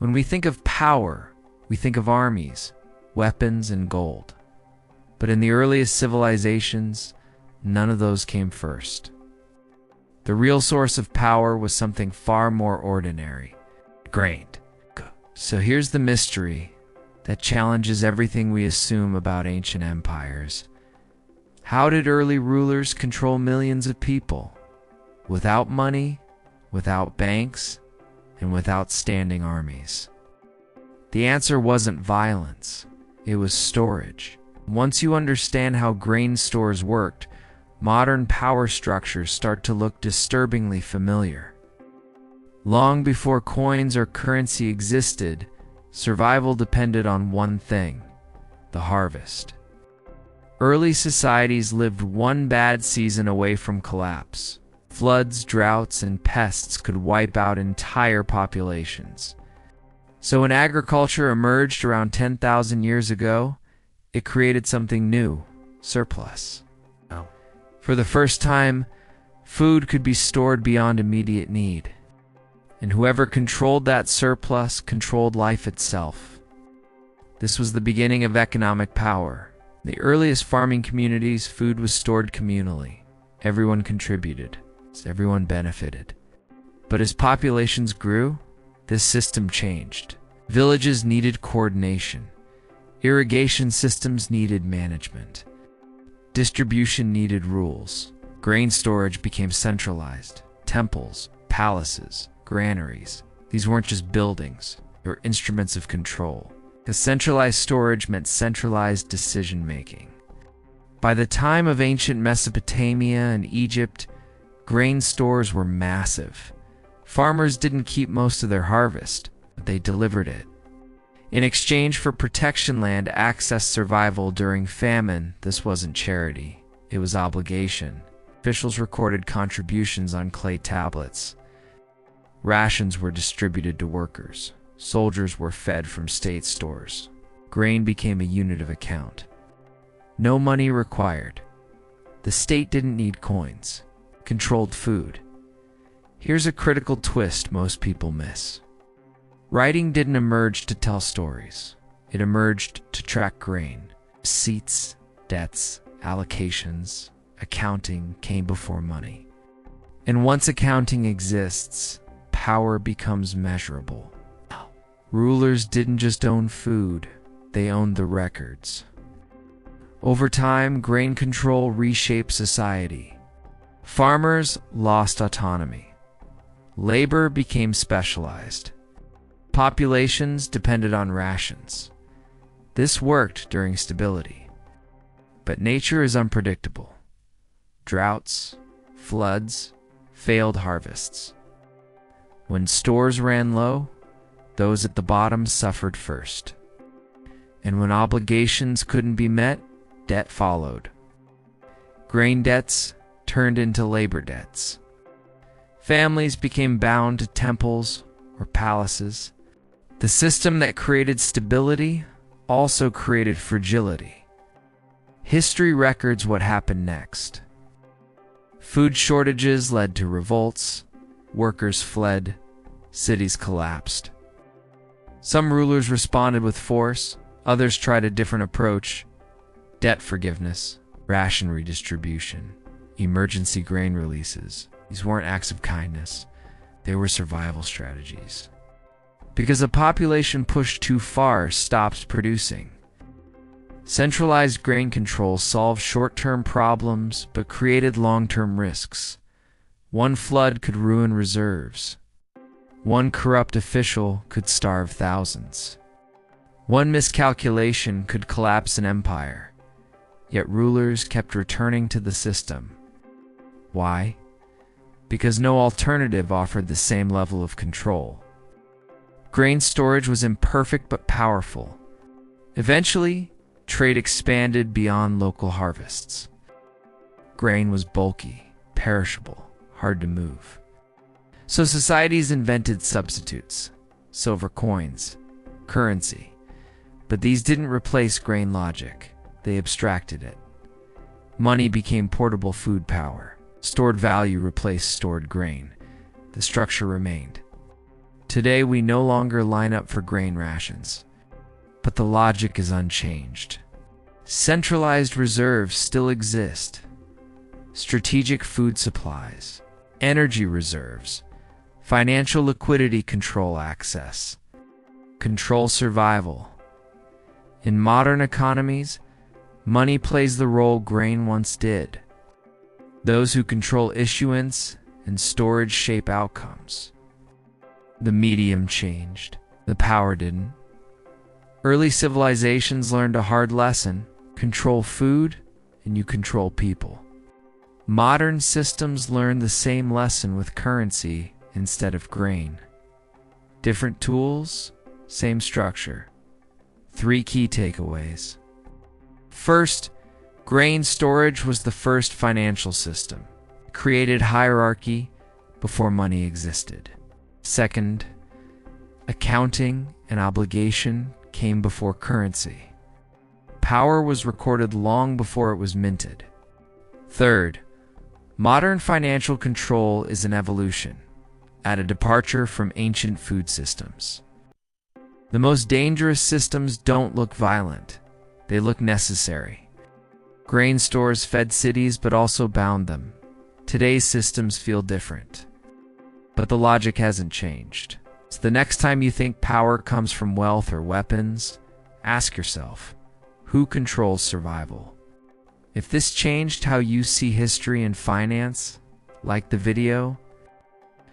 When we think of power, we think of armies, weapons, and gold. But in the earliest civilizations, none of those came first. The real source of power was something far more ordinary: grain. So here's the mystery that challenges everything we assume about ancient empires. How did early rulers control millions of people? Without money, without banks, and without standing armies. The answer wasn't violence, it was storage. Once you understand how grain stores worked, modern power structures start to look disturbingly familiar. Long before coins or currency existed, survival depended on one thing: the harvest. Early societies lived one bad season away from collapse. Floods, droughts, and pests could wipe out entire populations. So when agriculture emerged around 10,000 years ago, it created something new: surplus. For the first time, food could be stored beyond immediate need. And whoever controlled that surplus controlled life itself. This was the beginning of economic power. In the earliest farming communities, food was stored communally. Everyone contributed. Everyone benefited. But as populations grew, this system changed. Villages needed coordination. Irrigation systems needed management. Distribution needed rules. Grain storage became centralized. Temples, palaces, granaries. These weren't just buildings, they were instruments of control. Because centralized storage meant centralized decision-making. By the time of ancient Mesopotamia and Egypt, grain stores were massive. Farmers didn't keep most of their harvest, but they delivered it. In exchange for protection land accessed survival during famine, this wasn't charity, it was obligation. Officials recorded contributions on clay tablets. Rations were distributed to workers. Soldiers were fed from state stores. Grain became a unit of account. No money required. The state didn't need coins. Controlled food. Here's a critical twist most people miss. Writing didn't emerge to tell stories. It emerged to track grain. Receipts, debts, allocations, accounting came before money. And once accounting exists, power becomes measurable. Rulers didn't just own food, they owned the records. Over time, grain control reshaped society. Farmers lost autonomy. Labor became specialized. Populations depended on rations. This worked during stability. But nature is unpredictable. Droughts, floods, failed harvests. When stores ran low, those at the bottom suffered first. And when obligations couldn't be met, debt followed. Grain debts turned into labor debts. Families became bound to temples or palaces. The system that created stability also created fragility. History records what happened next. Food shortages led to revolts, workers fled, cities collapsed. Some rulers responded with force, others tried a different approach: debt forgiveness, ration redistribution, emergency grain releases. These weren't acts of kindness, they were survival strategies. Because a population pushed too far stopped producing. Centralized grain control solved short-term problems but created long-term risks. One flood could ruin reserves. One corrupt official could starve thousands. One miscalculation could collapse an empire. Yet rulers kept returning to the system. Why? Because no alternative offered the same level of control. Grain storage was imperfect but powerful. Eventually, trade expanded beyond local harvests. Grain was bulky, perishable, hard to move. So societies invented substitutes: silver coins, currency. But these didn't replace grain logic, they abstracted it. Money became portable food power. Stored value replaced stored grain. The structure remained. Today, we no longer line up for grain rations, but the logic is unchanged. Centralized reserves still exist. Strategic food supplies, energy reserves, financial liquidity control access, control survival. In modern economies, money plays the role grain once did. Those who control issuance and storage shape outcomes. The medium changed, the power didn't. Early civilizations learned a hard lesson: control food and you control people. Modern systems learn the same lesson with currency instead of grain. Different tools, same structure. 3 key takeaways. First, grain storage was the first financial system. It created hierarchy before money existed. Second, accounting and obligation came before currency. Power was recorded long before it was minted. Third, modern financial control is an evolution, at a departure from ancient food systems. The most dangerous systems don't look violent, they look necessary. Grain stores fed cities but also bound them. Today's systems feel different. But the logic hasn't changed. So the next time you think power comes from wealth or weapons, ask yourself, who controls survival? If this changed how you see history and finance, like the video.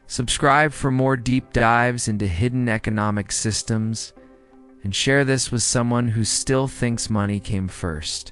Subscribe for more deep dives into hidden economic systems, and share this with someone who still thinks money came first.